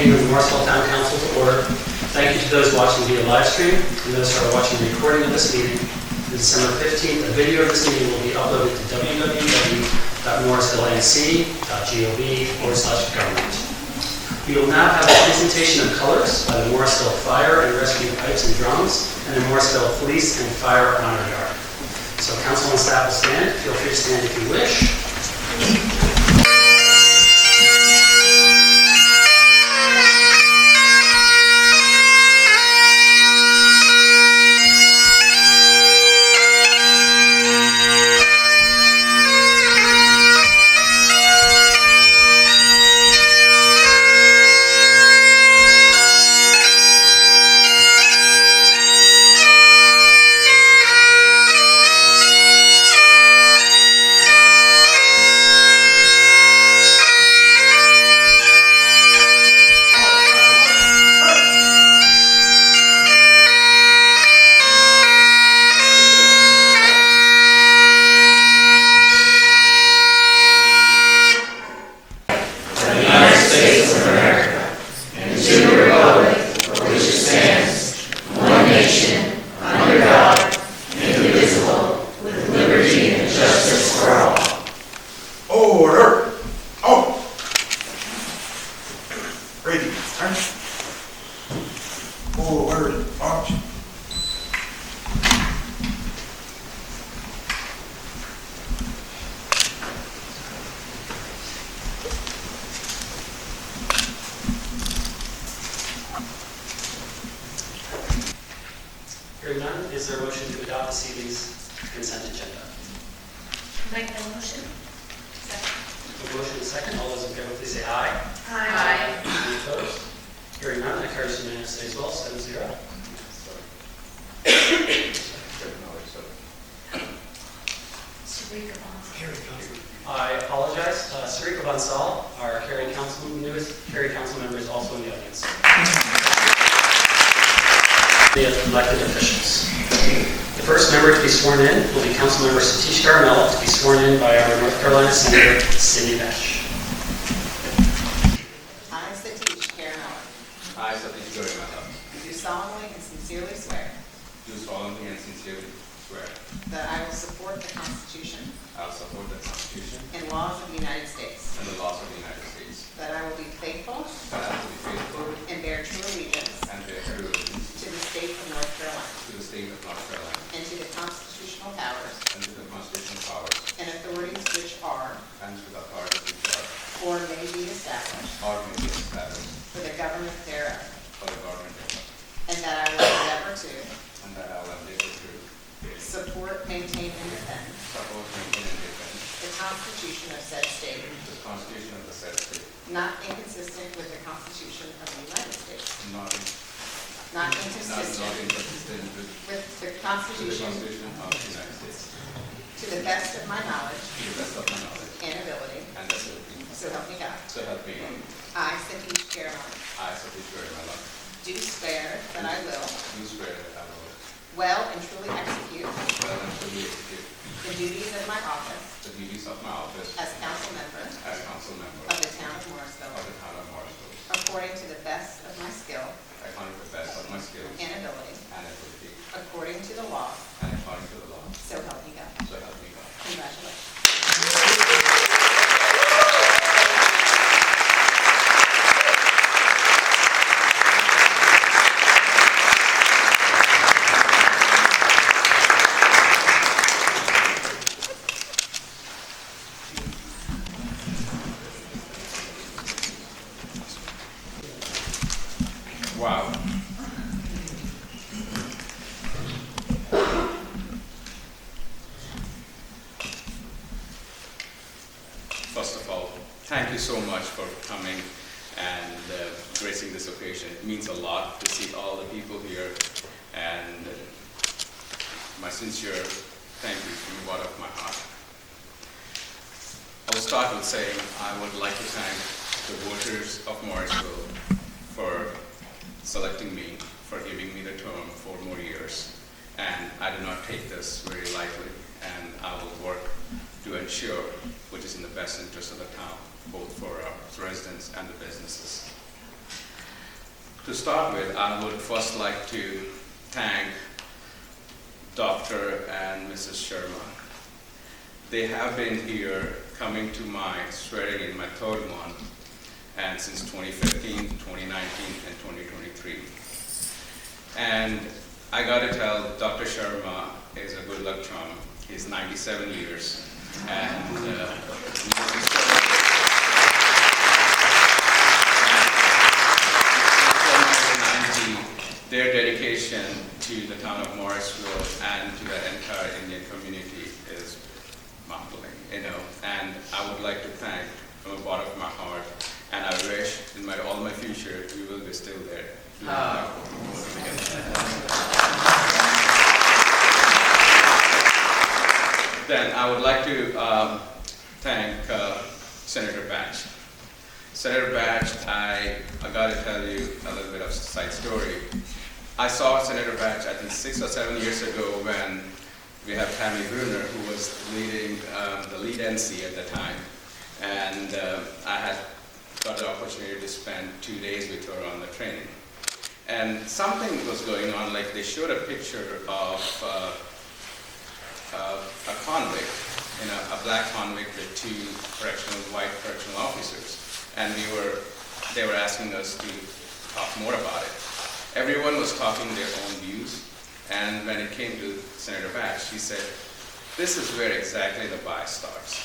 meeting of the Morrisville Town Council to order. Thank you to those watching via live stream and those who are watching the recording of this meeting. On December 15th, a video of this meeting will be uploaded to www.morrisvillenc.gov/government. We will now have a presentation of colors by the Morrisville Fire and Rescue Pipes and Drums and the Morrisville Police and Fire Honor Guard. So council and staff will stand. Feel free to stand if you wish. Hearing none, is there a motion to adopt this evening's consent agenda? Make the motion. Second. A motion and a second. All those in favor, please say aye. Aye. Any opposed? Hearing none, that carries unanimously as well, 7-0. I apologize. Sarika Bansal, our newest Cary Council member, is also in the audience. The elected officials. The first member to be sworn in will be Councilmember Satish to be sworn in by our North Carolina Senator, Cindy Besh. I, Satish Caramella, I, Satish Caramella, do solemnly and sincerely swear do solemnly and sincerely swear that I will support the Constitution I will support the Constitution and laws of the United States, and the laws of the United States, that I will be faithful that I will be faithful and bear true allegiance and bear true allegiance to the state of North Carolina to the state of North Carolina and to the constitutional powers and to the constitutional powers and authorities which are and to the authorities which are or may be established or may be established for the government thereof, for the government thereof, and that I will endeavor to and that I will endeavor to support, maintain, and defend support, maintain, and defend the Constitution of said state, the Constitution of the said state, not inconsistent with the Constitution of the United States, not not inconsistent inconsistent with with the the Constitution Constitution of the United States, to the best of my knowledge to the best of my knowledge and ability, and ability. so help me God. So help me God. I, Satish Caramella, I, Satish Caramella, do swear that I will do swear that I will well and truly execute well and truly execute the duties of my office the duties of my office as council member as council member of the town of Morrisville, of the town of Morrisville, according to the best of my skill according to the best of my skills and ability, and ability, according to the law, and according to the law. so help me God. So help me God. Congratulations. Wow. First of all, thank you so much for coming and gracing this occasion. It means a lot to see all the people here, and my sincere thank you from the bottom of my heart. I will start with saying I would like to thank the voters of Morrisville for selecting me, for giving me the term 4 more years. And I do not take this very lightly, and I will work to ensure which is in the best interest of the town, both for our residents and the businesses. To start with, I would first like to thank Dr. and Mrs. Sharma. They have been here coming to my swearing in, my third one, and since 2015, 2019, and 2023. And I got to tell, Dr. Sharma is a good luck charm. He's 97 years, and their dedication to the town of Morrisville and to the entire Indian community is mind-blowing, and I would like to thank from the bottom of my heart, and I wish in all my future we will be still there. Then I would like to thank Senator Batch. Senator Batch, I got to tell you a little bit of a side story. I saw Senator Batch, I think 6 or 7 years ago when we have Tammy Bruner, who was leading the lead NC at the time. And I had got the opportunity to spend 2 days with her on the training. And something was going on, like they showed a picture of a convict, a black convict with 2 white correctional officers. And they were asking us to talk more about it. Everyone was talking their own views, and when it came to Senator Batch, she said, this is where exactly the bias starts.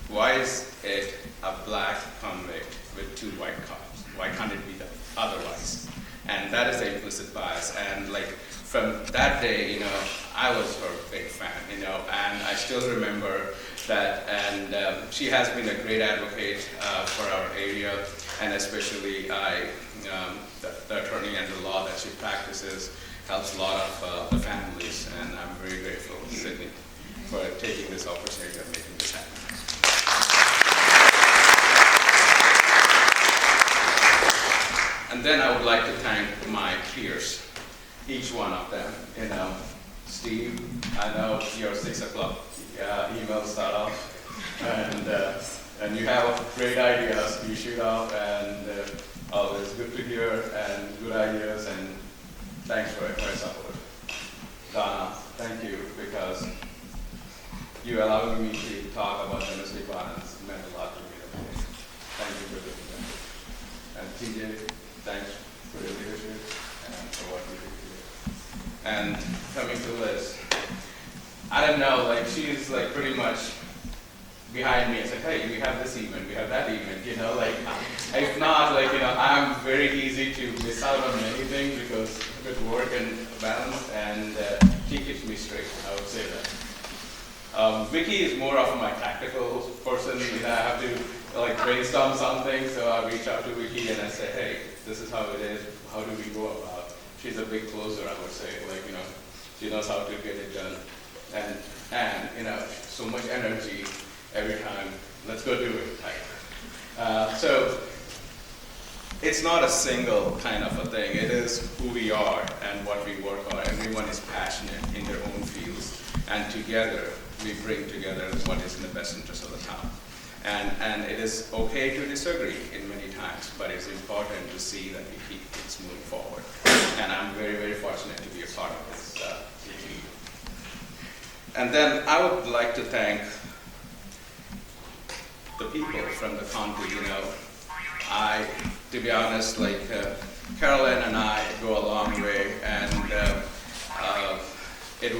Why is it a black convict with 2 white cops? Why can't it be otherwise? And that is the implicit bias. And from that day, I was her big fan, and I still remember that. And she has been a great advocate for our area, and especially the attorney and the law that she practices helps a lot of the families, and I'm very grateful, Sydney, for taking this opportunity of making this happen. And then I would like to thank my peers, each one of them. Steve, I know your 6 o'clock emails start off, and you have great ideas, you shoot off, and always good to hear, and good ideas, and thanks for your support. Donna, thank you, because you allowing me to talk about domestic violence meant a lot to me today. Thank you for doing that. And TJ, thanks for your leadership and for what you do today. And coming to Liz, I don't know, she's pretty much behind me. It's hey, we have this event, we have that event, if not, I'm very easy to miss out on many things because with work and balance, and she keeps me straight, I would say that. Vicky is more of my tactical person. I have to brainstorm something, so I reach out to Vicky and I say, hey, this is how it is, how do we go about it? She's a big closer, I would say, she knows how to get it done. And so much energy every time, let's go do it. So it's not a single kind of a thing. It is who we are and what we work on. Everyone is passionate in their own fields, and together we bring together what is in the best interest of the town. And it is okay to disagree in many times, but it's important to see that we keep things moving forward. And I'm very, very fortunate to be a part of this team. And then I would like to thank the people from the county. To be honest, Carolyn and I go a long way, and it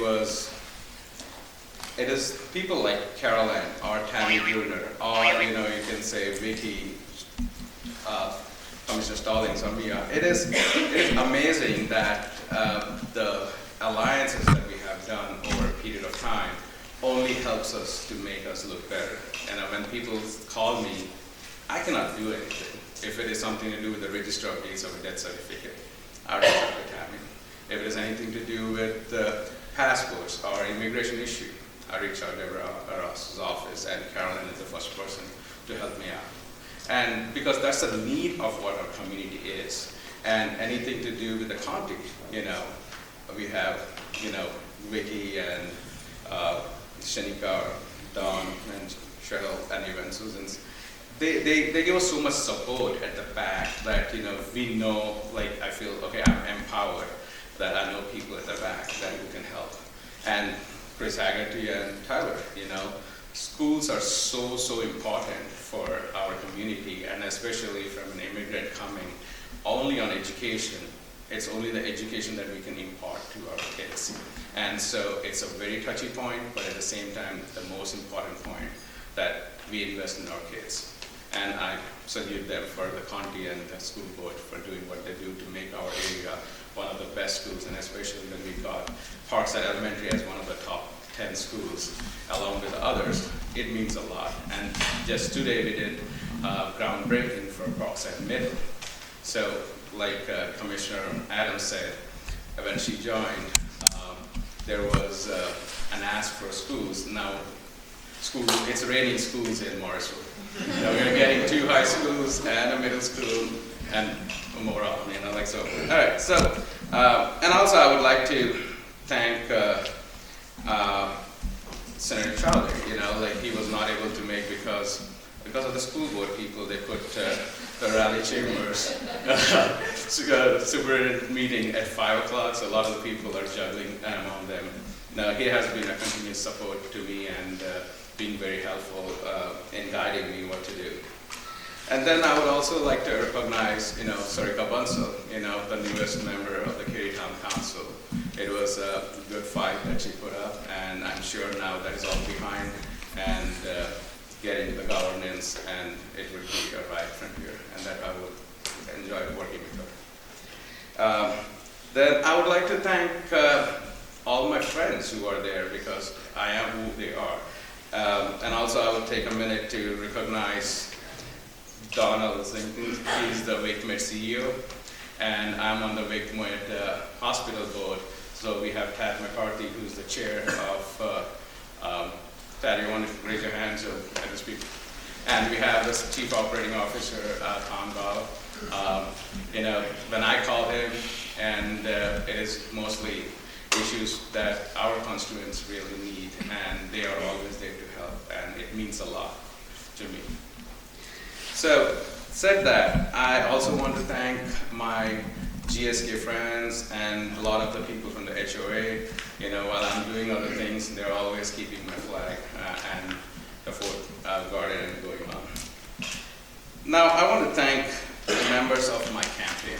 is people like Carolyn or Tammy Bruner, or you can say Vicky, Commissioner Stallings, or Mia. It is amazing that the alliances that we have done over a period of time only helps us to make us look better. And when people call me, I cannot do anything. If it is something to do with the register of deeds of a death certificate, I reach out to Tammy. If it is anything to do with the passports or immigration issue, I reach out to Deborah Ross's office, and Carolyn is the first person to help me out. And because that's the need of what our community is. And anything to do with the county, we have, Vicky and Shanika, Dawn, and Cheryl, and even Susan's they give us so much support at the back that, we know, like, I feel, okay, I'm empowered, that I know people at the back that who can help. And Chris Haggerty and Tyler, schools are so important for our community, and especially from an immigrant coming only on education. It's only the education that we can impart to our kids. And so it's a very touchy point, but at the same time, the most important point that we invest in our kids. And I salute them for the county and the school board for doing what they do to make our area one of the best schools, and especially when we got Parkside Elementary as one of the top 10 schools, along with others, it means a lot. And just today we did groundbreaking for Parkside Middle. So, like Commissioner Adams said, when she joined, there was an ask for schools. Now, it's raining schools in Morrisville. We're getting 2 high schools and a middle school, and more on, like so. All right, so, and also I would like to thank Senator Chowdhury. Like, he was not able to make because of the school board people. They put the rally chambers superintendent meeting at 5 o'clock, so a lot of the people are juggling among them. Now, he has been a continuous support to me and been very helpful in guiding me what to do. And then I would also like to recognize, Sarika Bansal, the newest member of the Kerry Town Council. It was a good fight that she put up, and I'm sure now that is all behind, and getting the governance, and it would be a ride from here, and that I would enjoy working with her. Then I would like to thank all my friends who are there, because I am who they are. And also I would take a minute to recognize Donald Zinkin. He's the WakeMed CEO, and I'm on the WakeMed hospital board. So we have Tad McCarthy, who's the chair of, Tad, you want to raise your hand so I can speak? And we have the Chief Operating Officer, Tom Gall. When I call him, and it is mostly issues that our constituents really need, and they are always there to help, and it means a lot to me. So, said that, I also want to thank my GSK friends and a lot of the people from the HOA. While I'm doing other things, they're always keeping my flag and the fort garden going on. Now, I want to thank the members of my campaign.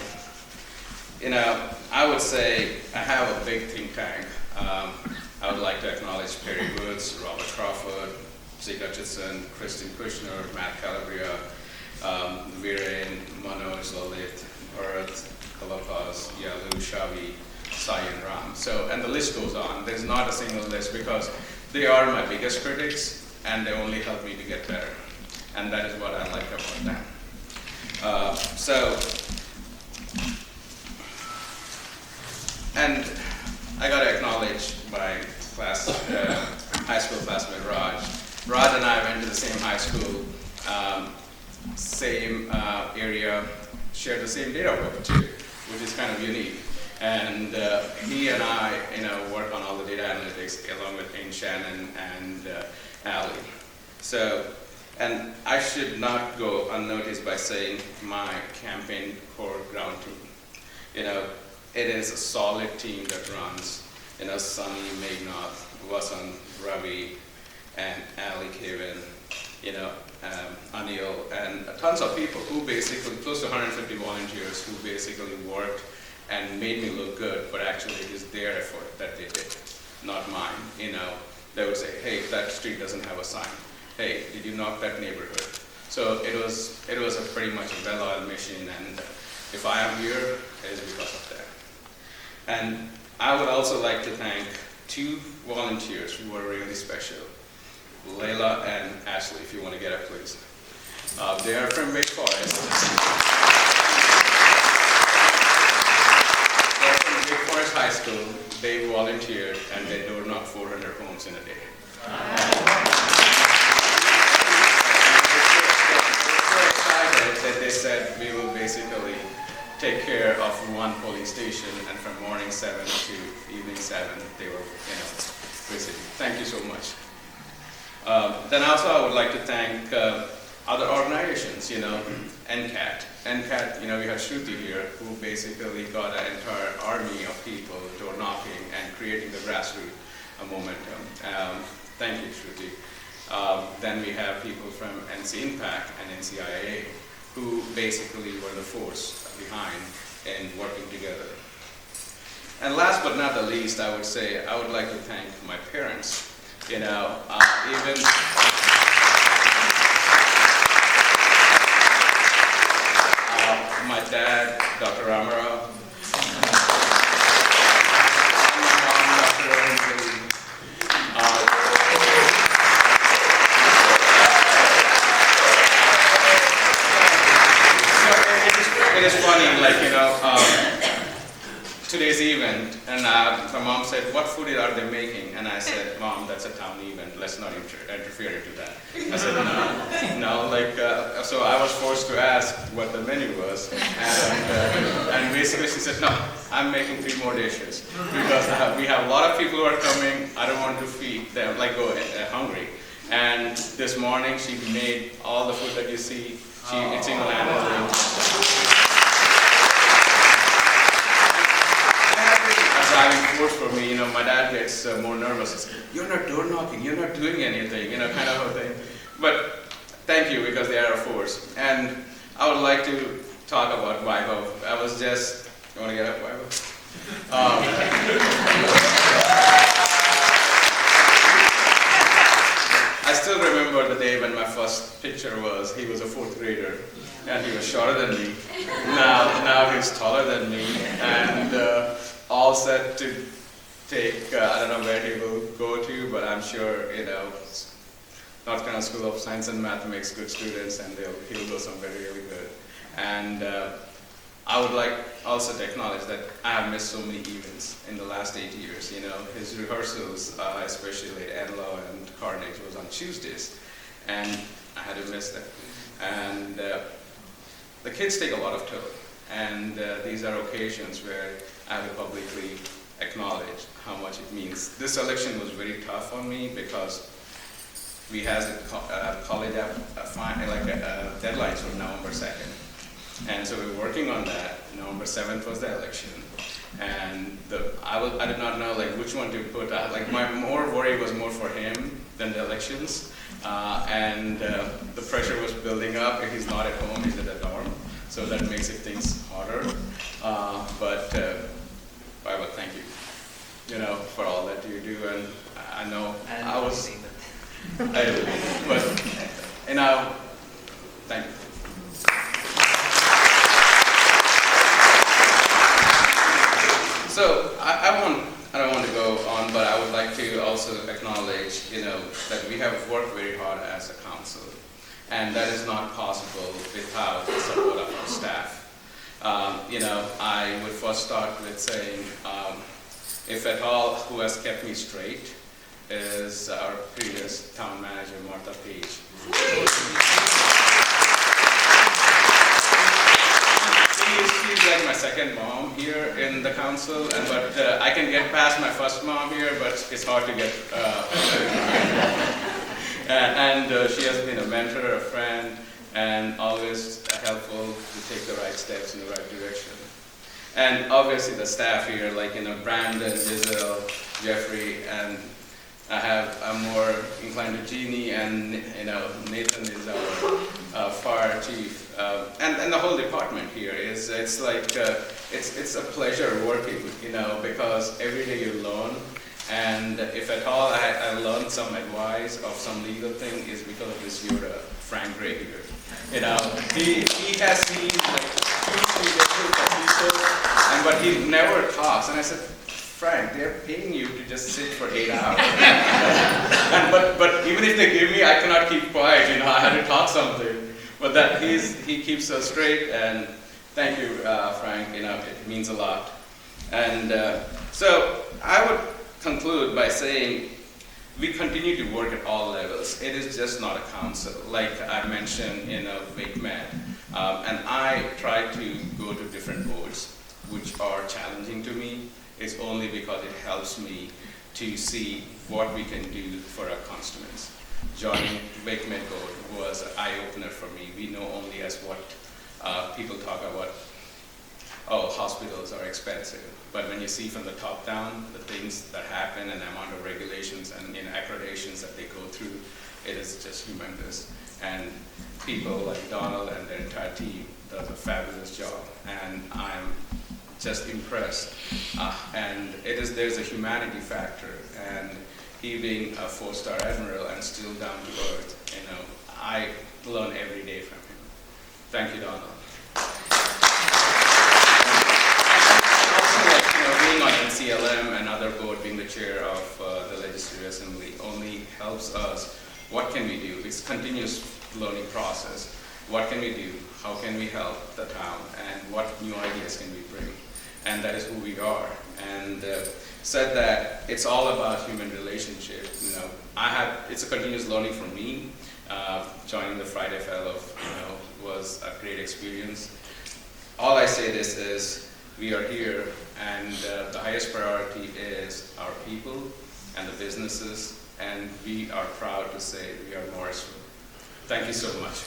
I would say I have a big think tank. I would like to acknowledge Perry Woods, Robert Crawford, Zeke Hutchinson, Kristen Kushner, Matt Calabria, Viren, Manoj, Lalit, Bharat, Kalapaz, Yalu, Shavi, Sai, and Ram. So, and the list goes on. There's not a single list because they are my biggest critics, and they only help me to get better. And that is what I like about them. And I got to acknowledge my high school classmate Raj. Raj and I went to the same high school, same area, shared the same date of birth too, which is kind of unique. And he and I, work on all the data analytics along with Ain Shannon and Ali. So, and I should not go unnoticed by saying my campaign core ground team. It is a solid team that runs, Sunny, Megnath, Vasant, Ravi, and Ali Kevin, Anil, and tons of people who basically, close to 150 volunteers who basically worked and made me look good, but actually it is their effort that they did, not mine. They would say, hey, that street doesn't have a sign. Hey, did you knock that neighborhood? So it was a pretty much a well-oiled machine, and if I am here, it is because of that. And I would also like to thank 2 volunteers who were really special, Layla and Ashley, if you want to get up, please. They are from Wake Forest. They're from Wake Forest High School. They volunteered, and they door knocked 400 homes in a day. That they said we will basically take care of 1 polling station, and from morning 7 to evening 7, they were, visiting. Thank you so much. Then also I would like to thank other organizations, NCAT. NCAT, we have Shruti here, who basically got an entire army of people door knocking and creating the grassroots momentum. Thank you, Shruti. Then we have people from NC Impact and NCIA, who basically were the force behind in working together. And last but not the least, I would say, I would like to thank my parents. My dad, Dr. Ramarao, my mom, Dr. Arundhati. It is funny, today's event, and my mom said, "What food are they making?" And I said, "Mom, that's a town event. Let's not interfere into that." I said, "No." So I was forced to ask what the menu was, and basically she said, "No, I'm making 3 more dishes because we have a lot of people who are coming. I don't want to feed them, go hungry." And this morning she made all the food that you see. It's single-handedly. Driving force for me, my dad gets more nervous. He says, "You're not door knocking, you're not doing anything," kind of a thing. But thank you, because they are a force. And I would like to talk about Vaibhav. I was just, you want to get up, Vaibhav? I still remember the day when my first picture was, he was a 4th grader, and he was shorter than me. Now he's taller than me, and all set to take, I don't know where he will go to, but I'm sure, North Carolina School of Science and Math makes good students, and he'll go somewhere really good. And I would like also to acknowledge that I have missed so many events in the last 8 years. His rehearsals, especially at Enloe and Carnegie, was on Tuesdays, and I had to miss them. And the kids take a lot of toll, and these are occasions where I have to publicly acknowledge how much it means. This election was very tough on me because we had college deadlines for November 2nd. And so we were working on that. November 7th was the election. And I did not know which one to put. My more worry was more for him than the elections. And the pressure was building up. If he's not at home, he's at the dorm. So that makes things harder. But thank you, for all that you do. And I know I was, thank you. So I don't want to go on, but I would like to also acknowledge, that we have worked very hard as a council, and that is not possible without the support of our staff. I would first start with saying, if at all, who has kept me straight is our previous town manager, Martha Page. She's like my second mom here in the council, but I can get past my first mom here, but it's hard to get. She has been a mentor, a friend, and always helpful to take the right steps in the right direction. And obviously the staff here, Brandon, Giselle, Jeffrey, and I'm more inclined to Jeannie, and Nathan is our fire chief, and the whole department here is it's a pleasure working, because every day you learn, and if at all I learned some advice of some legal thing is because of this Yoda, Frank Gray here. He has seen 2-3 different people, but he never talks, and I said, Frank, they're paying you to just sit for 8 hours. but even if they give me, I cannot keep quiet. I had to talk something. But that he keeps us straight, and thank you, Frank. It means a lot. And so I would conclude by saying we continue to work at all levels. It is just not a council, like I mentioned in WakeMed. And I try to go to different boards, which are challenging to me. It's only because it helps me to see what we can do for our constituents. Joining WakeMed board was was an eye-opener for me. We know only as what people talk about, oh, hospitals are expensive. But when you see from the top down, the things that happen and the amount of regulations and accreditations that they go through, it is just humongous. And people like Donald and their entire team does a fabulous job. And I'm just impressed. And there's a humanity factor. And he being a 4-star admiral and still down to earth, I learn every day from him. Thank you, Donald. Being on NCLM and other board, being the chair of the Legislative Assembly only helps us. What can we do? It's a continuous learning process. What can we do? How can we help the town? And what new ideas can we bring? And that is who we are. And said that it's all about human relationship. It's a continuous learning for me. Joining the Friday Fellow, was a great experience. All I say this is, we are here, and the highest priority is our people and the businesses, and we are proud to say we are Morrisville. Thank you so much.